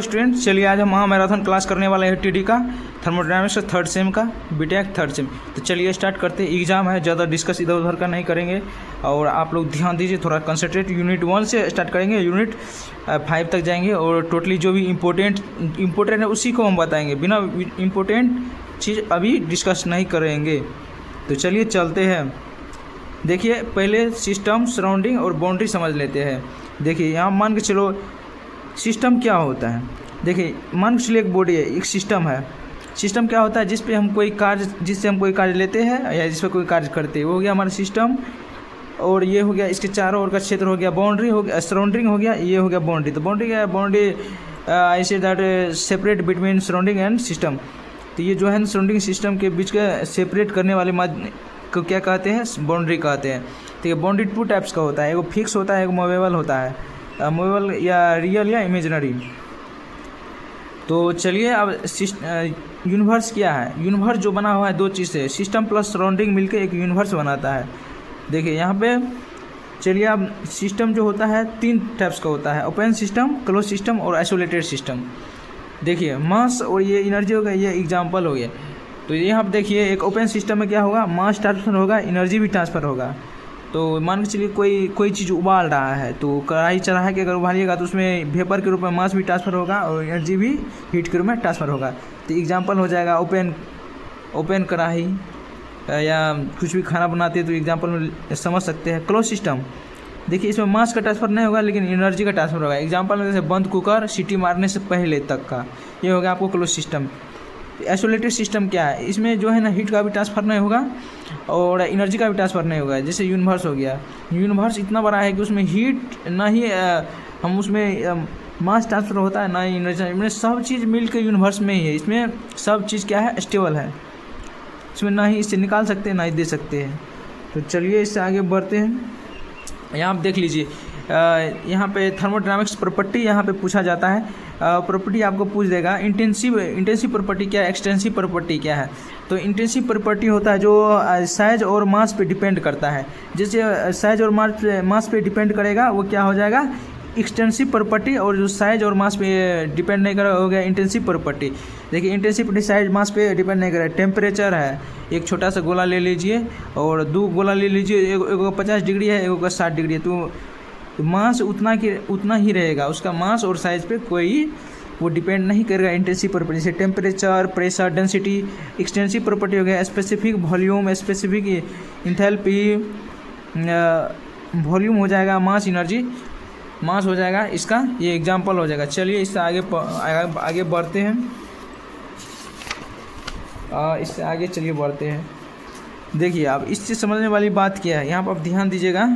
Student, चलिए आज हम महामैराथन क्लास करने वाले हैं टीडी का थर्मोडायनामिक्स थर्ड सेम का बीटेक थर्ड सेम। तो चलिए स्टार्ट करते हैं। एग्जाम है, ज़्यादा डिस्कस इधर उधर का नहीं करेंगे और आप लोग ध्यान दीजिए, थोड़ा कंसंट्रेट। यूनिट 1 से स्टार्ट करेंगे, यूनिट 5 तक जाएंगे और टोटली जो भी इम्पोर्टेंट है उसी को हम बताएंगे, बिना इम्पोर्टेंट चीज़ अभी डिस्कस नहीं करेंगे। तो चलिए चलते हैं। देखिए पहले सिस्टम, सराउंडिंग और बाउंड्री समझ लेते हैं। देखिए यहाँ मान के चलो सिस्टम क्या होता है। देखिए मान के चलिए एक बॉडी है, एक सिस्टम है। सिस्टम क्या होता है? जिससे हम कोई कार्य लेते हैं या जिस पर कोई कार्य करते हैं, वो हो गया हमारा सिस्टम। और ये हो गया इसके चारों ओर का क्षेत्र हो गया बाउंड्री, हो गया सराउंडिंग, हो गया ये हो गया बाउंड्री। तो बाउंड्री क्या है? Boundary I say that separate between surrounding and system. तो ये जो है सराउंडिंग सिस्टम के बीच का सेपरेट करने वाले को क्या कहते हैं? बाउंड्री कहते हैं। तो ये बाउंड्री 2 टाइप्स का होता है, एगो फिक्स होता है, एगो मूवेबल होता है। मूवेबल या रियल या इमेजिनरी। तो चलिए अब यूनिवर्स क्या है? यूनिवर्स जो बना हुआ है 2 चीज़ से, सिस्टम प्लस सराउंडिंग मिलकर एक यूनिवर्स बनाता है। देखिए यहाँ पे चलिए अब सिस्टम जो होता है 3 टाइप्स का होता है, ओपन सिस्टम, क्लोज सिस्टम और आइसोलेटेड सिस्टम। देखिए मास और ये एनर्जी हो गया, ये एग्जाम्पल हो गया। तो यहाँ पर देखिए एक ओपन सिस्टम में क्या होगा? मास ट्रांसफर होगा, एनर्जी भी ट्रांसफ़र होगा। तो मान के चलिए कोई चीज़ उबाल रहा है, तो कढ़ाई चढ़ा के अगर उबालिएगा तो उसमें वेपर के रूप में मास भी ट्रांसफ़र होगा और एनर्जी भी हीट के रूप में ट्रांसफ़र होगा। तो एग्जांपल हो जाएगा ओपन कढ़ाई, या कुछ भी खाना बनाते हैं तो एग्जांपल में समझ सकते हैं। क्लोज सिस्टम, देखिए इसमें मास का ट्रांसफ़र नहीं होगा लेकिन एनर्जी का ट्रांसफ़र होगा। एग्जाम्पल में जैसे बंद कुकर सीटी मारने से पहले तक का, ये हो गया आपको क्लोज सिस्टम। आइसोलेटेड सिस्टम क्या है? इसमें जो है ना हीट का भी ट्रांसफ़र नहीं होगा और एनर्जी का भी ट्रांसफ़र नहीं होगा। जैसे यूनिवर्स हो गया, यूनिवर्स इतना बड़ा है कि उसमें हीट ना ही हम उसमें मास ट्रांसफ़र होता है, ना ही एनर्जी, सब चीज़ मिल के यूनिवर्स में ही है। इसमें सब चीज़ क्या है? स्टेबल है। इसमें ना ही इससे निकाल सकते हैं ना ही दे सकते हैं। तो चलिए इससे आगे बढ़ते हैं। यहाँ आप देख लीजिए, यहाँ पे थर्मोडायनामिक्स प्रॉपर्टी यहाँ पे पूछा जाता है। प्रॉपर्टी आपको पूछ देगा इंटेंसिव प्रॉपर्टी क्या है, एक्सटेंसिव प्रॉपर्टी क्या है। तो इंटेंसिव प्रॉपर्टी होता है जो साइज और मास पे डिपेंड करता है। जैसे साइज और मास पे डिपेंड करेगा वो क्या हो जाएगा? Extensive property. और जो साइज और मास पे डिपेंड नहीं करेगा हो गया इंटेंसिव प्रॉपर्टी। देखिए इंटेंसिव प्रॉपर्टी साइज मास पे डिपेंड नहीं करेगा। टेम्परेचर है, एक छोटा सा गोला ले लीजिए और 2 गोला ले लीजिए, एगो 50 डिग्री है, एगो का 60 डिग्री है। तो मास उतना ही रहेगा, उसका मास और साइज पे कोई वो डिपेंड नहीं करेगा। इंटेंसिव प्रॉपर्टी जैसे temperature, pressure, density. Extensive property हो गया specific volume, specific enthalpy, volume हो जाएगा, मास एनर्जी, मास हो जाएगा इसका, ये एग्जांपल हो जाएगा। चलिए इससे आगे बढ़ते हैं। इससे आगे चलिए बढ़ते हैं। देखिए अब इससे समझने वाली बात क्या है, यहाँ पर आप ध्यान दीजिएगा।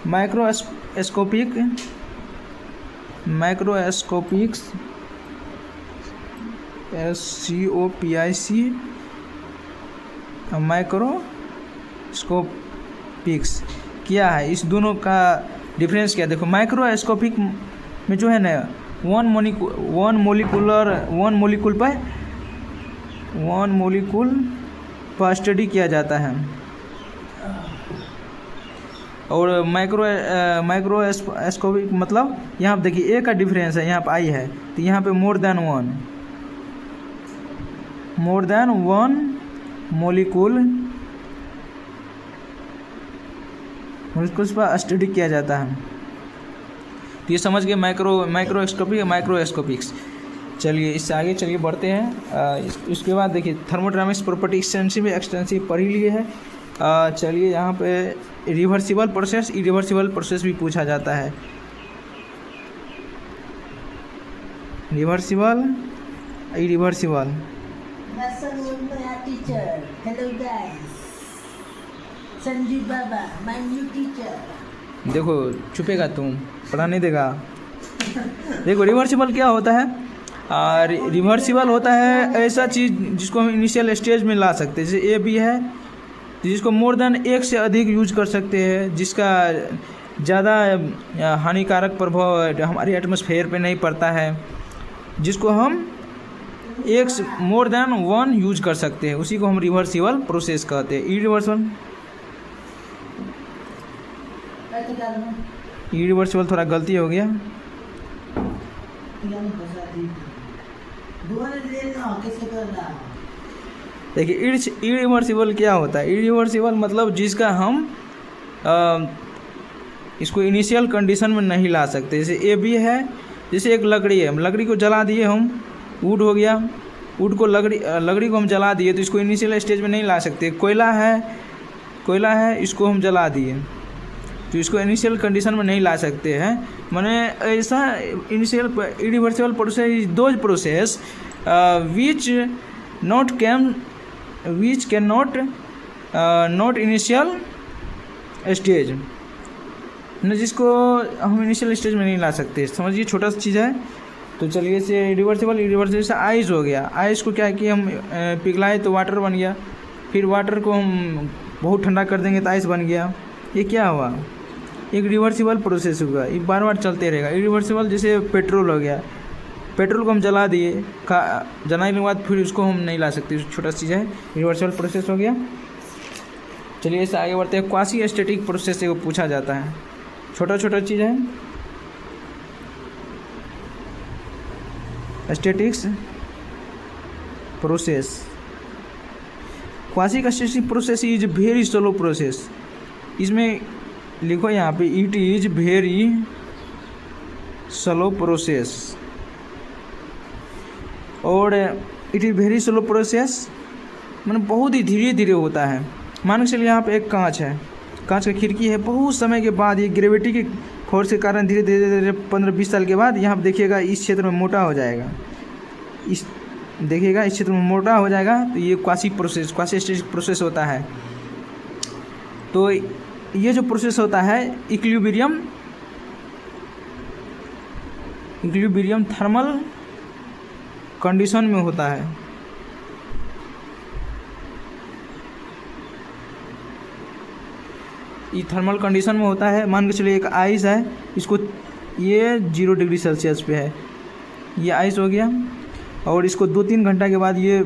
माइक्रोस्कोपिक्स माइक्रोस्कोपिक्स क्या है? इस दोनों का डिफरेंस क्या है? देखो माइक्रोस्कोपिक में जो है ना वन मोलिकुल पर स्टडी किया जाता है। और माइक्रोस्कोपिक मतलब यहाँ पर देखिए ए का डिफरेंस है, यहाँ पर आई है, तो यहाँ पे मोर देन वन मोलिकुल पर स्टडी किया जाता है। तो ये समझ गए माइक्रोस्कोपिक माइक्रोस्कोपिक्स। चलिए इससे आगे चलिए बढ़ते हैं। इसके बाद देखिए थर्मोडायनामिक्स प्रॉपर्टी एक्सटेंसिव पढ़ ही लिए है। चलिए यहाँ पे रिवर्सिबल प्रोसेस, इरिवर्सिबल प्रोसेस भी पूछा जाता है। Reversible, irreversible. Hello guys, Sanjeev Baba, my new teacher। देखो चुपेगा तुम, पढ़ा नहीं देगा। देखो रिवर्सिबल क्या होता है? रिवर्सिबल होता है ऐसा चीज़ जिसको हम इनिशियल स्टेज में ला सकते हैं। जैसे ए बी है, जिसको मोर देन एक से अधिक यूज कर सकते हैं, जिसका ज़्यादा हानिकारक प्रभाव हमारे एटमॉस्फेयर पे नहीं पड़ता है, जिसको हम एक से मोर देन वन यूज कर सकते हैं, उसी को हम रिवर्सिबल प्रोसेस कहते हैं। इरिवर्सिबल थोड़ा गलती हो गया। नहीं फंसा दी दोबारा ले लो कैसे कर रहा है। देखिए इरिवर्सिबल क्या होता है। इरिवर्सिबल मतलब जिसका हम इसको इनिशियल कंडीशन में नहीं ला सकते। जैसे ए बी है, जैसे एक लकड़ी है, लकड़ी को जला दिए हम, वुड हो गया, वुड को लकड़ी को हम जला दिए तो इसको इनिशियल स्टेज में नहीं ला सकते। कोयला है इसको हम जला दिए तो इसको इनिशियल कंडीशन में नहीं ला सकते हैं। माने ऐसा initial irreversible process is those process which can not initial stage, ना जिसको हम इनिशियल स्टेज में नहीं ला सकते। समझिए छोटा सा चीज़ है। तो चलिए से रिवर्सिबल से आइस हो गया। आइस को क्या कि हम पिघलाए तो वाटर बन गया, फिर वाटर को हम बहुत ठंडा कर देंगे तो आइस बन गया। ये क्या हुआ, एक रिवर्सिबल प्रोसेस हुआ, ये बार बार चलते रहेगा। इरिवर्सिबल जैसे पेट्रोल हो गया, पेट्रोल को हम जला दिए, जलाने के बाद फिर उसको हम नहीं ला सकते, छोटा चीज़ है, रिवर्सिबल प्रोसेस हो गया। चलिए इससे आगे बढ़ते हैं। क्वासी स्टैटिक प्रोसेस से वो पूछा जाता है, छोटा चीज़ है। Statics process, quasi static process is very slow process. इसमें लिखो यहाँ पे it is very slow process, और it is very slow process मतलब बहुत ही धीरे धीरे होता है। मान के चलिए यहाँ पे एक कांच है, कांच का खिड़की है, बहुत समय के बाद ये ग्रेविटी की फोर्स के कारण धीरे धीरे 15-20 साल के बाद यहाँ पे देखिएगा इस क्षेत्र में मोटा हो जाएगा, इस क्षेत्र में मोटा हो जाएगा। तो ये क्वासी स्टैटिक प्रोसेस होता है। तो ये जो प्रोसेस होता है इक्विलिब्रियम थर्मल कंडीशन में होता है। ये थर्मल कंडीशन में होता है। मान के चलिए एक आइस है, इसको ये 0 डिग्री सेल्सियस पे है, ये आइस हो गया, और इसको 2-3 घंटा के बाद ये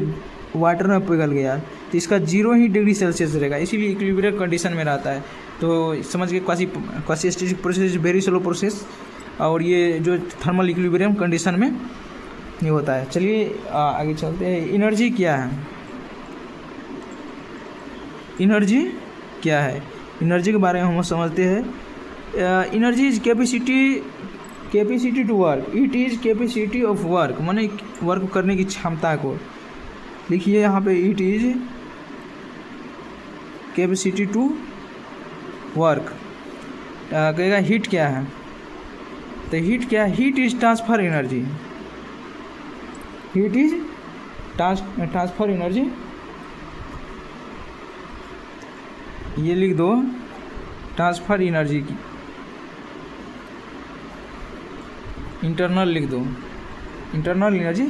वाटर में पिघल गया तो इसका 0 ही डिग्री सेल्सियस रहेगा, इसीलिए इक्विलिब्रियम कंडीशन में रहता है। तो समझ गए quasi static process very slow process, और ये जो थर्मल इक्विलिब्रियम कंडीशन में ये होता है। चलिए आगे चलते हैं। एनर्जी क्या है, एनर्जी के बारे में हम समझते हैं। Energy is capacity to work, it is capacity of work, माने वर्क करने की क्षमता को। लिखिए यहाँ पे it is capacity to work. कहेगा हीट क्या है, तो हीट क्या है, heat is transfer energy, heat is transfer energy. ये लिख दो ट्रांसफर एनर्जी की, इंटरनल लिख दो, इंटरनल एनर्जी।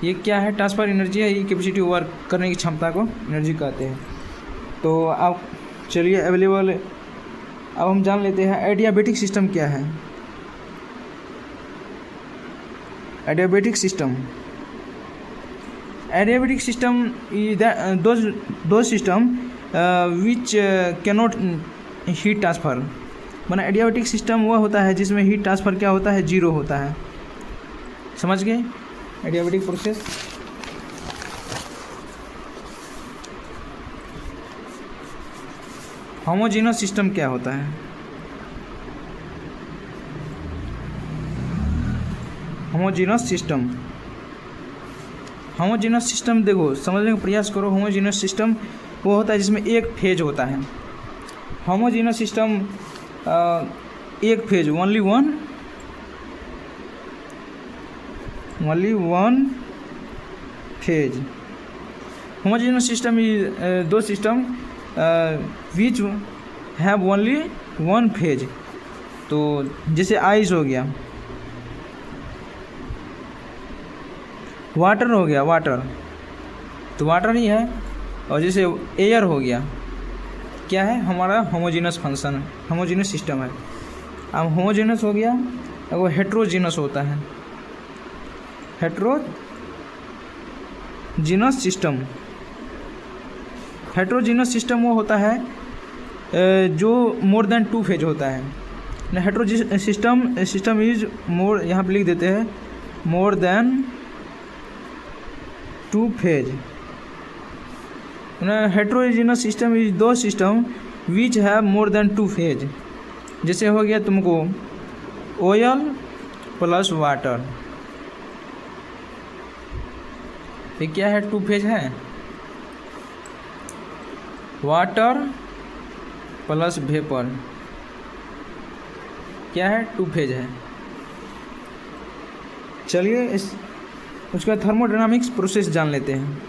ये क्या है, ट्रांसफर एनर्जी है, ये कैपेसिटी वर्क करने की क्षमता को एनर्जी कहते हैं। तो अब चलिए अवेलेबल, अब हम जान लेते हैं एडियाबेटिक सिस्टम क्या है। Adiabatic system is those system which cannot heat transfer. माना एडियाबेटिक सिस्टम वह होता है जिसमें हीट ट्रांसफ़र क्या होता है, 0 होता है। समझ गए एडियाबेटिक प्रोसेस। होमोजेनस सिस्टम क्या होता है, होमोजेनस सिस्टम देखो समझने का प्रयास करो। होमोजेनस सिस्टम वो होता है जिसमें एक फेज होता है। होमोजेनस सिस्टम एक phase, only one phase. Homogeneous system is those system which have only one phase. तो जैसे आइस हो गया, वाटर हो गया, वाटर तो वाटर ही है, और जैसे एयर हो गया, क्या है हमारा होमोजेनस फंक्शन, होमोजेनस सिस्टम है। अब होमोजेनस हो गया, अब वो हेट्रोजीनस होता है, हेट्रोजीनस सिस्टम वो होता है जो मोर देन 2 फेज होता है। हेटेरोजीनियस सिस्टम इज मोर, यहाँ पे लिख देते हैं more than 2 phase. Heterogeneous system is those system विच है मोर देन 2 फेज। जैसे हो गया तुमको ऑयल प्लस वाटर, ये क्या है, 2 फेज है। वाटर प्लस वेपर क्या है, 2 फेज है। चलिए उसका थर्मोडायनामिक्स प्रोसेस जान लेते हैं,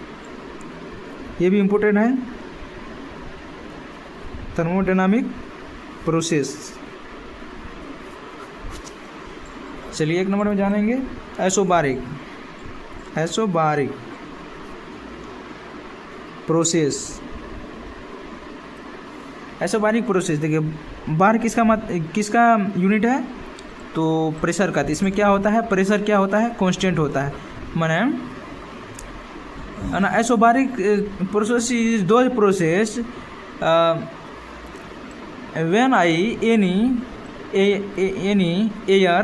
ये भी इम्पोर्टेंट है। थर्मोडायनामिक प्रोसेस, चलिए 1 नंबर में जानेंगे आइसोबारिक प्रोसेस। आइसोबारिक प्रोसेस देखिए, बार किसका यूनिट है, तो प्रेशर का। तो इसमें क्या होता है, प्रेशर क्या होता है, कांस्टेंट होता है। माने आइसोबारिक प्रोसेस इज दो process when any air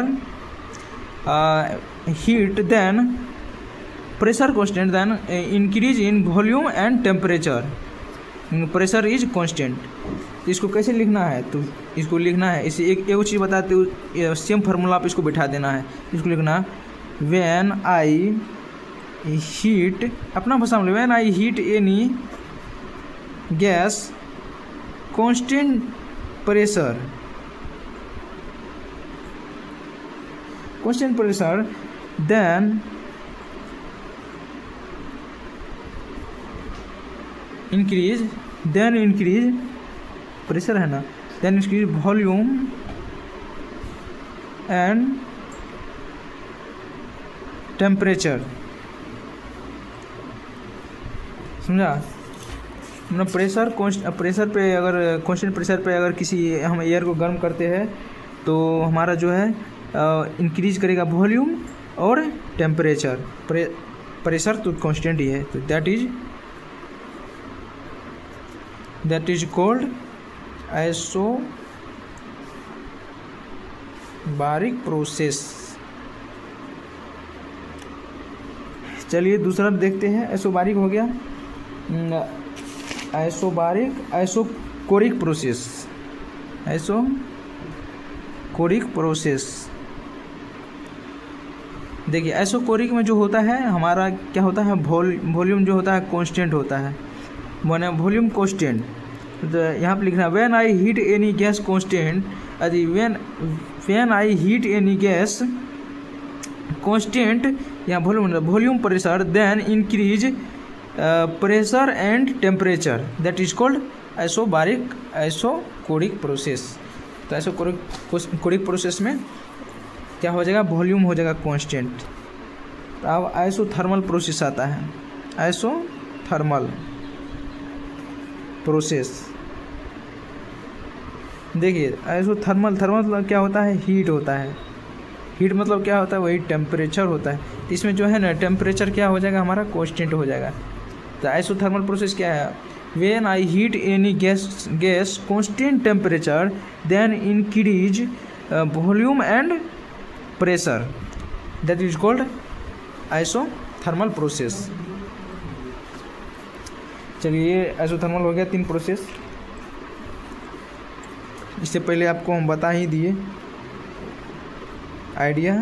heat then pressure constant, then increase in volume and temperature, pressure is constant। इसको कैसे लिखना है, तो इसको लिखना है, इसे एक चीज़ बताते हो, सेम फार्मूला आप इसको बिठा देना है। इसको लिखना व्हेन आई हीट, अपना भाषा में when I heat any gas constant pressure then increase pressure है ना, then increase volume and temperature. समझा, मतलब प्रेशर पे अगर कांस्टेंट प्रेशर पे अगर किसी हम एयर को गर्म करते हैं तो हमारा जो है इंक्रीज करेगा वॉल्यूम और टेम्परेचर। प्रेशर तो कांस्टेंट ही है, तो that is called isobaric process. चलिए दूसरा देखते हैं, आइसोबारिक हो गया, आइसोकोरिक प्रोसेस। देखिए आइसोकोरिक में जो होता है हमारा क्या होता है, वॉल्यूम जो होता है कांस्टेंट होता है, माने वॉल्यूम कांस्टेंट। तो यहाँ पर लिखना when I heat any gas constant, यदि when I heat any gas constant या volume pressure then increase pressure and temperature, that is called isochoric process. तो आइसोकोरिक प्रोसेस में क्या हो जाएगा, वॉल्यूम हो जाएगा कांस्टेंट। तो अब आइसोथर्मल प्रोसेस आता है, आइसोथर्मल प्रोसेस। देखिए आइसोथर्मल मतलब क्या होता है, हीट होता है। हीट मतलब क्या होता है, वही टेम्परेचर होता है। इसमें जो है ना टेम्परेचर क्या हो जाएगा, हमारा कांस्टेंट हो जाएगा। तो आइसोथर्मल प्रोसेस क्या है, when I heat any gas constant temperature then increase volume and pressure, that is called isothermal process. चलिए आइसोथर्मल हो गया 3 प्रोसेस। इससे पहले आपको हम बता ही दिए आइडिया।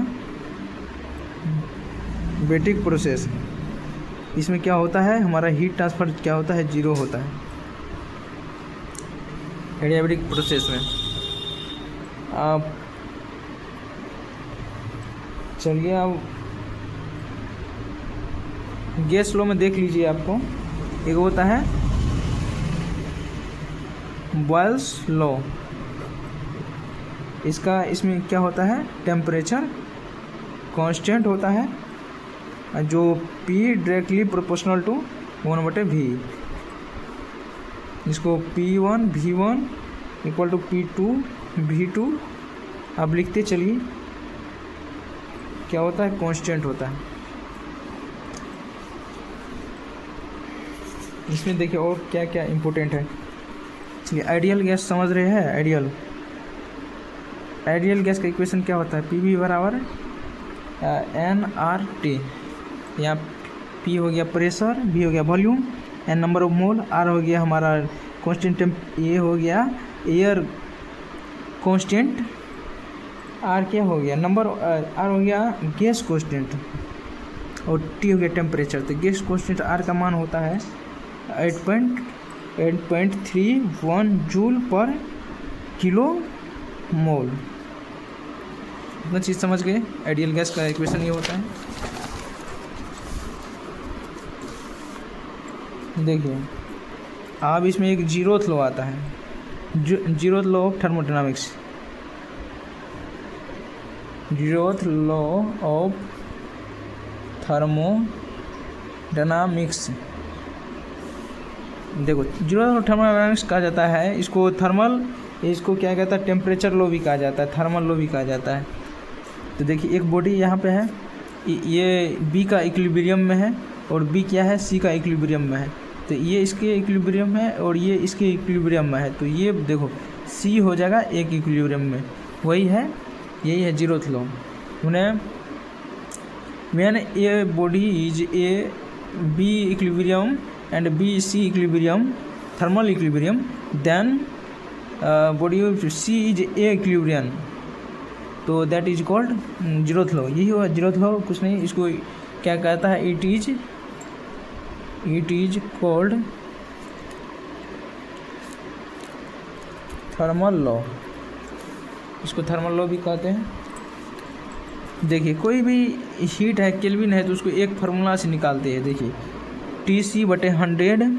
एडियाबैटिक प्रोसेस, इसमें क्या होता है, हमारा हीट ट्रांसफर क्या होता है, 0 होता है एडियाबैटिक प्रोसेस में। आप चलिए अब गैस लो में देख लीजिए, आपको एक होता है बॉयल्स लॉ। इसमें क्या होता है, टेम्परेचर कांस्टेंट होता है, जो P directly proportional to 1/V। इसको P1 V1 equal to P2 V2 आप लिखते चलिए। क्या होता है, कांस्टेंट होता है। इसमें देखिए और क्या क्या इम्पोर्टेंट है। चलिए आइडियल गैस समझ रहे हैं। आइडियल गैस का इक्वेशन क्या होता है? पी बराबर NRT। यहाँ पी हो गया प्रेशर, बी हो गया volume, N number of mole, R हो गया हमारा कांस्टेंट ये हो गया एयर कांस्टेंट, आर क्या हो गया नंबर, आर हो गया गैस कांस्टेंट, और टी हो गया टेम्परेचर। तो गैस कांस्टेंट आर का मान होता है 8.31 जूल पर किलो मोल। इतना चीज़ समझ गए। आइडियल गैस का इक्वेशन ये होता है। देखिए अब इसमें एक जीरोथ लॉ आता है, zeroth law of thermodynamics. Zeroth law of thermodynamics. देखो जीरोथ ऑफ थर्मोडायनामिक्स कहा जाता है इसको थर्मल, इसको क्या कहता है टेम्परेचर लॉ भी कहा जाता है, थर्मल लॉ भी कहा जाता है। तो देखिए एक बॉडी यहाँ पे है, ये बी का इक्विलिब्रियम में है और बी क्या है सी का इक्विलिब्रियम में है। तो ये इसके इक्विलिब्रियम है और ये इसके इक्विलिब्रियम में है। तो ये देखो सी हो जाएगा एक इक्विलिब्रियम में, वही है, यही है जीरोथ लॉ। उन्हें when a body is a B equilibrium and B C equilibrium, thermal equilibrium, then body of C is a equilibrium, तो that is called zeroth law. यही हुआ जीरोथ लॉ, कुछ नहीं, इसको क्या कहता है, it is called thermal law. इसको थर्मल लॉ भी कहते हैं। देखिए कोई भी हीट है, केल्विन है, तो उसको एक फार्मूला से निकालते हैं। देखिए TC/100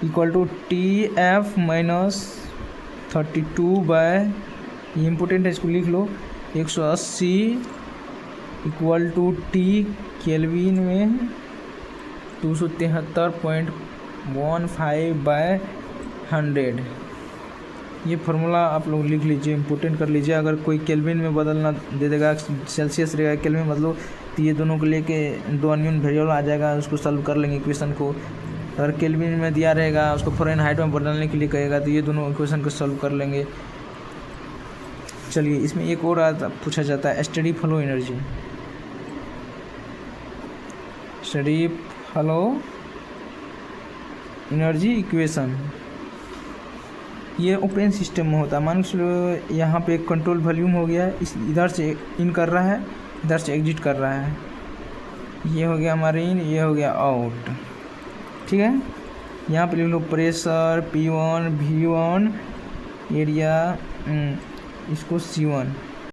equal to TF - 32 by, ये इम्पोर्टेंट है, इसको लिख लो, 180 इक्वल टू T केल्विन में 273.15/100। ये फार्मूला आप लोग लिख लीजिए, इम्पोर्टेंट कर लीजिए। अगर कोई केल्विन में बदलना दे देगा, सेल्सियस रहेगा, केल्विन मतलब, तो ये दोनों को लेके दो अननोन वेरिएबल आ जाएगा, उसको सॉल्व कर लेंगे इक्वेशन को। अगर केल्विन में दिया रहेगा, उसको फ़ारेनहाइट में बदलने के लिए कहेगा, तो ये दोनों इक्वेशन को सॉल्व कर लेंगे। चलिए इसमें एक और पूछा जाता है, steady flow energy. Steady flow energy equation, ये ओपन सिस्टम में होता है। मान के चलो यहाँ पे एक कंट्रोल वॉल्यूम हो गया, इस इधर से इन कर रहा है, इधर से एग्जिट कर रहा है। ये हो गया हमारा इन, ये हो गया आउट, ठीक है। यहाँ पे लिख low pressure P1, V1, area इसको C1।